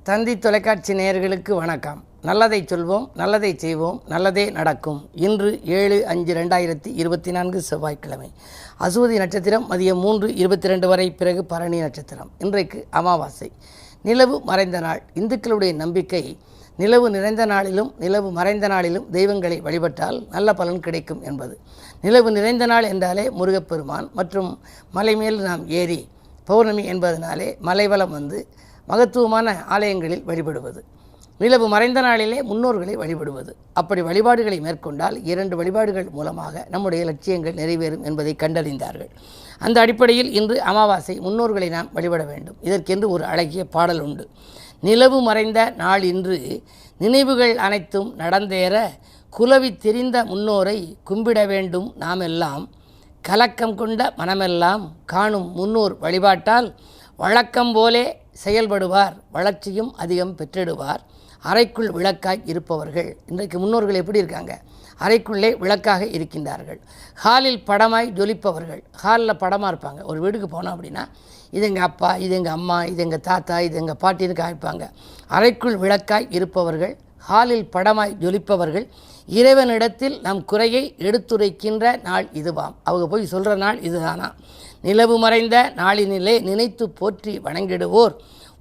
தந்தி தொலைக்காட்சி நேயர்களுக்கு வணக்கம். நல்லதை சொல்வோம், நல்லதை செய்வோம், நல்லதே நடக்கும். இன்று 7/5/2024 செவ்வாய்க்கிழமை. அசுவதி நட்சத்திரம் மதியம் 3:22 வரை, பிறகு பரணி நட்சத்திரம். இன்றைக்கு அமாவாசை. நிலவு மறைந்த நாள். இந்துக்களுடைய நம்பிக்கை நிலவு நிறைந்த நாளிலும் நிலவு மறைந்த நாளிலும் தெய்வங்களை வழிபட்டால் நல்ல பலன் கிடைக்கும் என்பது. நிலவு நிறைந்த நாள் என்றாலே முருகப்பெருமான் மற்றும் மலை மேல் நாம் ஏறி பௌர்ணமி என்பதனாலே மலைவலம் வந்து மகத்துவமான ஆலயங்களில் வழிபடுவது. நிலவு மறைந்த நாளிலே முன்னோர்களை வழிபடுவது. அப்படி வழிபாடுகளை மேற்கொண்டால் 2 வழிபாடுகள் மூலமாக நம்முடைய லட்சியங்கள் நிறைவேறும் என்பதை கண்டறிந்தார்கள். அந்த அடிப்படையில் இன்று அமாவாசை, முன்னோர்களை நாம் வழிபட வேண்டும். இதற்கென்று ஒரு அழகிய பாடல் உண்டு. நிலவு மறைந்த நாள் இன்று நினைவுகள் அனைத்தும் நடந்தேற குலவி தெரிந்த முன்னோரை கும்பிட வேண்டும் நாமெல்லாம். கலக்கம் கொண்ட மனமெல்லாம் காணும் முன்னோர் வழிபாட்டால் வழக்கம் போலே செயல்படுவார், வளர்ச்சியும் அதிகம் பெற்றிடுவார். அறைக்குள் விளக்காய் இருப்பவர்கள். இன்றைக்கு முன்னோர்கள் எப்படி இருக்காங்க? அறைக்குள்ளே விளக்காக இருக்கின்றார்கள். ஹாலில் படமாய் ஜொலிப்பவர்கள். ஹாலில் படமாக இருப்பாங்க. ஒரு வீட்டுக்கு போனோம் அப்படின்னா இது எங்கள் அப்பா, இது எங்கள் அம்மா, இது எங்கள் தாத்தா, இது எங்கள் பாட்டின்னு காய்ப்பாங்க. அறைக்குள் விளக்காய் இருப்பவர்கள், ஹாலில் படமாய் ஜொலிப்பவர்கள், இறைவனிடத்தில் நம் குறையை எடுத்துரைக்கின்ற நாள் இதுவாம். அவங்க போய் சொல்கிற நாள் இதுதானா? நிலவு மறைந்த நாளினிலே நினைத்து போற்றி வணங்கிடுவோர்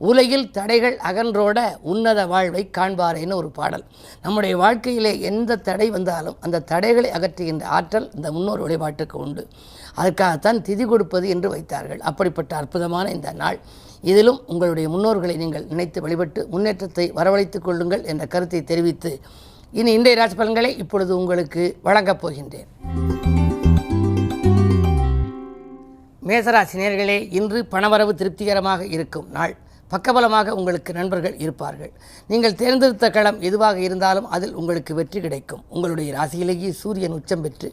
உலகில் தடைகள் அகன்றோட உன்னத வாழ்வை காண்பாரேன்னு ஒரு பாடல். நம்முடைய வாழ்க்கையிலே எந்த தடை வந்தாலும் அந்த தடைகளை அகற்றுகின்ற ஆற்றல் இந்த முன்னோர் வழிபாட்டுக்கு உண்டு. அதற்காகத்தான் திதி கொடுப்பது என்று வைத்தார்கள். அப்படிப்பட்ட அற்புதமான இந்த நாள், இதிலும் உங்களுடைய முன்னோர்களை நீங்கள் நினைத்து வழிபட்டு முன்னேற்றத்தை வரவழைத்துக் கொள்ளுங்கள் என்ற கருத்தை தெரிவித்து இனி இன்றைய ராசி பலன்களை இப்பொழுது உங்களுக்கு வழங்கப் போகின்றேன். மேசராசி நேயர்களே, இன்று பணவரவு திருப்திகரமாக இருக்கும் நாள். பக்கபலமாக உங்களுக்கு நண்பர்கள் இருப்பார்கள். நீங்கள் தேர்ந்தெடுத்த களம் எதுவாக இருந்தாலும் அதில் உங்களுக்கு வெற்றி கிடைக்கும். உங்களுடைய ராசியிலேயே சூரியன் உச்சம் பெற்று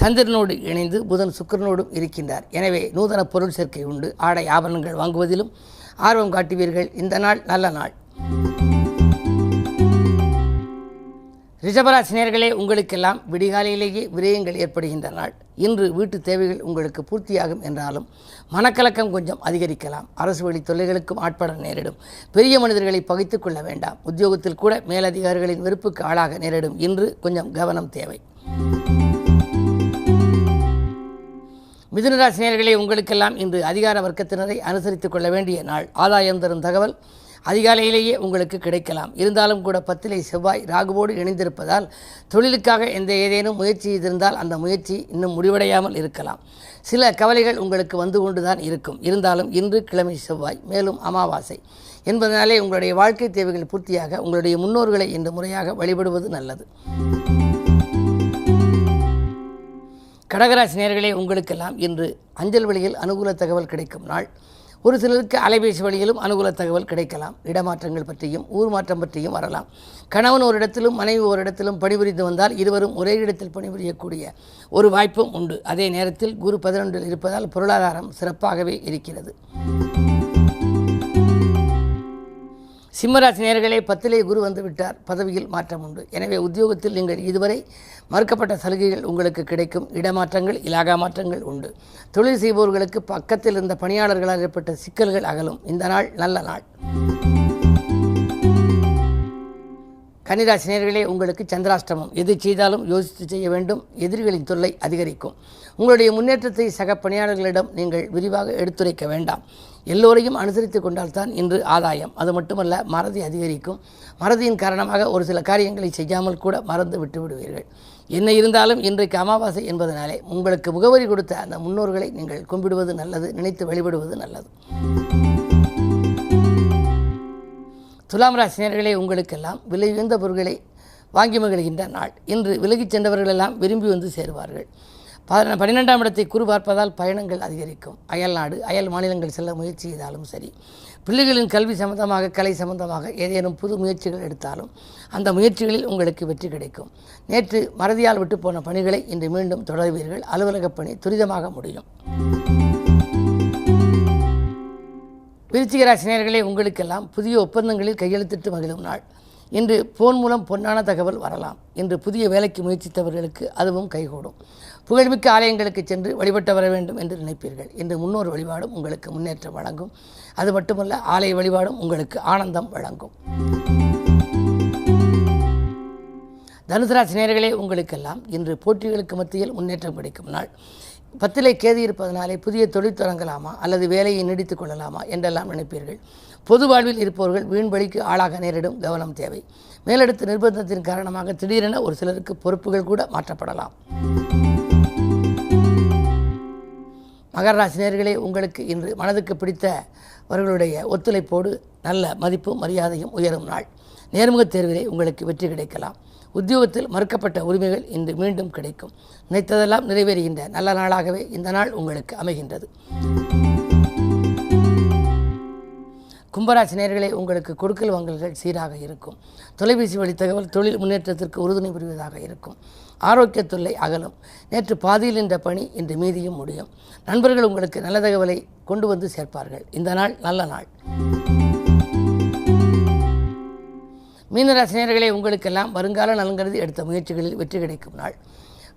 சந்திரனோடு இணைந்து புதன் சுக்கிரனோடும் இருக்கின்றார். எனவே நூதன பொருள் சேர்க்கை உண்டு. ஆடை ஆபரணங்கள் வாங்குவதிலும் ஆர்வம் காட்டுவீர்கள். இந்த நாள் நல்ல நாள். ரிஷபராசி நேயர்களே, உங்களுக்கெல்லாம் விடிகாலையிலேயே விரயங்கள் ஏற்படுகின்ற நாள். இன்று வீட்டு தேவைகள் உங்களுக்கு பூர்த்தியாகும் என்றாலும் மனக்கலக்கம் கொஞ்சம் அதிகரிக்கலாம். அரசு வழி தொல்லைகளுக்கும் ஆட்பட நேரிடும். பெரிய மனிதர்களை பகைத்து கொள்ள வேண்டாம். உத்தியோகத்தில் கூட மேலதிகாரிகளின் வெறுப்புக்கு ஆளாக நேரிடும். இன்று கொஞ்சம் கவனம் தேவை. மிதுனராசி நேயர்களே, உங்களுக்கெல்லாம் இன்று அதிகார வர்க்கத்தினரை அனுசரித்துக் கொள்ள வேண்டிய நாள். ஆதாயம் தரும் தகவல் அதிகாலையிலேயே உங்களுக்கு கிடைக்கலாம். இருந்தாலும் கூட 10லே செவ்வாய் ராகுவோடு இணைந்திருப்பதால் தொழிலுக்காக ஏதேனும் முயற்சி செய்திருந்தால் அந்த முயற்சி இன்னும் முடிவடையாமல் இருக்கலாம். சில கவலைகள் உங்களுக்கு வந்து கொண்டுதான் இருக்கும். இருந்தாலும் இன்று கிழமை செவ்வாய், மேலும் அமாவாசை என்பதனாலே உங்களுடைய வாழ்க்கை தேவைகள் பூர்த்தியாக உங்களுடைய முன்னோர்களை இன்று முறையாக வழிபடுவது நல்லது. கடகராசி நேயர்களே, உங்களுக்கெல்லாம் இன்று அஞ்சல் வழியில் அனுகூல தகவல் கிடைக்கும் நாள். ஒரு சிலருக்கு அலைபேசி வழியிலும் அனுகூல தகவல் கிடைக்கலாம். இடமாற்றங்கள் பற்றியும் ஊர் மாற்றம் பற்றியும் வரலாம். கணவன் ஒரு இடத்திலும் மனைவி ஒரு இடத்திலும் பணிபுரிந்து வந்தால் இருவரும் ஒரே இடத்தில் பணிபுரியக்கூடிய ஒரு வாய்ப்பும் உண்டு. அதே நேரத்தில் குரு 11இல் இருப்பதால் பொருளாதாரம் சிறப்பாகவே இருக்கிறது. சிம்மராசி நேயர்களே, 10லே குரு வந்து விட்டார். பதவியில் மாற்றம் உண்டு. எனவே உத்தியோகத்தில் நீங்கள் இதுவரை மறுக்கப்பட்ட சலுகைகள் உங்களுக்கு கிடைக்கும். இடமாற்றங்கள், இலாகா மாற்றங்கள் உண்டு. தொழில் செய்பவர்களுக்கு பக்கத்தில் இருந்த பணியாளர்களால் ஏற்பட்ட சிக்கல்கள் அகலும். இந்த நாள் நல்ல நாள். கன்னிராசி நேயர்களே, உங்களுக்கு சந்திராஷ்டமம். எது செய்தாலும் யோசித்து செய்ய வேண்டும். எதிரிகளின் தொல்லை அதிகரிக்கும். உங்களுடைய முன்னேற்றத்தை சக பணியாளர்களிடம் நீங்கள் விரிவாக எடுத்துரைக்க வேண்டாம். எல்லோரையும் அனுசரித்து கொண்டால்தான் இன்று ஆதாயம். அது மட்டுமல்ல, மறதி அதிகரிக்கும். மறதியின் காரணமாக ஒரு சில காரியங்களை செய்யாமல் கூட மறந்து விட்டு விடுவீர்கள். என்ன இருந்தாலும் இன்றைக்கு அமாவாசை என்பதனாலே உங்களுக்கு முகவரி கொடுத்த அந்த முன்னோர்களை நீங்கள் கும்பிடுவது நல்லது, நினைத்து வழிபடுவது நல்லது. துலாம் ராசி நேயர்களே, உங்களுக்கெல்லாம் விலை உயர்ந்த பொருட்களை வாங்கி மகிழ்கின்ற நாள். இன்று விலகிச் சென்றவர்களெல்லாம் விரும்பி வந்து சேருவார்கள். 12ஆம் இடத்தை குரு பார்ப்பதால் பயணங்கள் அதிகரிக்கும். அயல் நாடு, அயல் மாநிலங்கள் செல்ல முயற்சி செய்தாலும் சரி, பிள்ளைகளின் கல்வி சம்பந்தமாக, கலை சம்பந்தமாக ஏதேனும் புது முயற்சிகள் எடுத்தாலும் அந்த முயற்சிகளில் உங்களுக்கு வெற்றி கிடைக்கும். நேற்று மறதியால் விட்டு போன பணிகளை இன்று மீண்டும் தொடர்வீர்கள். அலுவலக பணி துரிதமாக முடியும். விருச்சிக ராசி நேயர்களே, உங்களுக்கெல்லாம் புதிய ஒப்பந்தங்களில் கையெழுத்திட்டு மகிழும் நாள். இன்று போன் மூலம் பொன்னான தகவல் வரலாம். இன்று புதிய வேலைக்கு முயற்சித்தவர்களுக்கு அதுவும் கைகூடும். புகழ்மிக்க ஆலயங்களுக்கு சென்று வழிபட்டு வர வேண்டும் என்று நினைப்பீர்கள். இன்று முன்னோர் வழிபாடும் உங்களுக்கு முன்னேற்றம் வழங்கும். அது மட்டுமல்ல, ஆலய வழிபாடும் உங்களுக்கு ஆனந்தம் வழங்கும். தனுசு ராசி நேயர்களே, உங்களுக்கெல்லாம் இன்று போட்டிகளுக்கு மத்தியில் முன்னேற்றம் கிடைக்கும் நாள். 10லே கேது இருப்பதனாலே புதிய தொழில் தொடங்கலாமா அல்லது வேலையை நீடித்துக் கொள்ளலாமா என்றெல்லாம் நினைப்பீர்கள். பொது வாழ்வில் இருப்பவர்கள் வீண்வழிக்கு ஆளாக நேரிடும், கவனம் தேவை. மேலெடுத்த நிர்பந்தத்தின் காரணமாக திடீரென ஒரு சிலருக்கு பொறுப்புகள் கூட மாற்றப்படலாம். மகர ராசி நேயர்களே, உங்களுக்கு இன்று மனதுக்கு பிடித்தவர்களுடைய ஒத்துழைப்போடு நல்ல மதிப்பும் மரியாதையும் உயரும் நாள். நேர்முகத் தேர்விலே உங்களுக்கு வெற்றி கிடைக்கலாம். உத்தியோகத்தில் மறுக்கப்பட்ட உரிமைகள் இன்று மீண்டும் கிடைக்கும். நினைத்ததெல்லாம் நிறைவேறுகின்ற நல்ல நாளாகவே இந்த நாள் உங்களுக்கு அமைகின்றது. கும்பராசி நேயர்களே, உங்களுக்கு கொடுக்கல் வாங்கல்கள் சீராக இருக்கும். தொலைபேசி வழி தகவல் தொழில் முன்னேற்றத்திற்கு உறுதுணை புரிவதாக இருக்கும். ஆரோக்கிய தொல்லை அகலும். நேற்று பாதியில் நின்ற பணி இன்று மீதியும் முடியும். நண்பர்கள் உங்களுக்கு நல்ல தகவலை கொண்டு வந்து சேர்ப்பார்கள். இந்த நாள் நல்ல நாள். மீனராசி நேயர்களே, உங்களுக்கெல்லாம் வருங்கால நலன்கருதி எடுத்த முயற்சிகளில் வெற்றி கிடைக்கும் நாள்.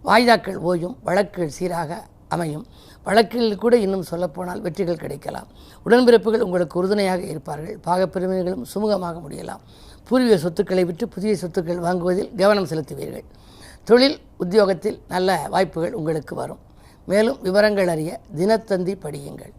வாய்தாக்கள் ஓயும், வழக்குகள் சீராக அமையும். வழக்கில் கூட இன்னும் சொல்லப்போனால் வெற்றிகள் கிடைக்கலாம். உடன்பிறப்புகள் உங்களுக்கு உறுதுணையாக இருப்பார்கள். பாகப்பிரிவினைகளும் சுமூகமாக முடியலாம். பூர்வீக சொத்துக்களை விற்று புதிய சொத்துக்கள் வாங்குவதில் கவனம் செலுத்துவீர்கள். தொழில் உத்தியோகத்தில் நல்ல வாய்ப்புகள் உங்களுக்கு வரும். மேலும் விவரங்கள் அறிய தினத்தந்தி படியுங்கள்.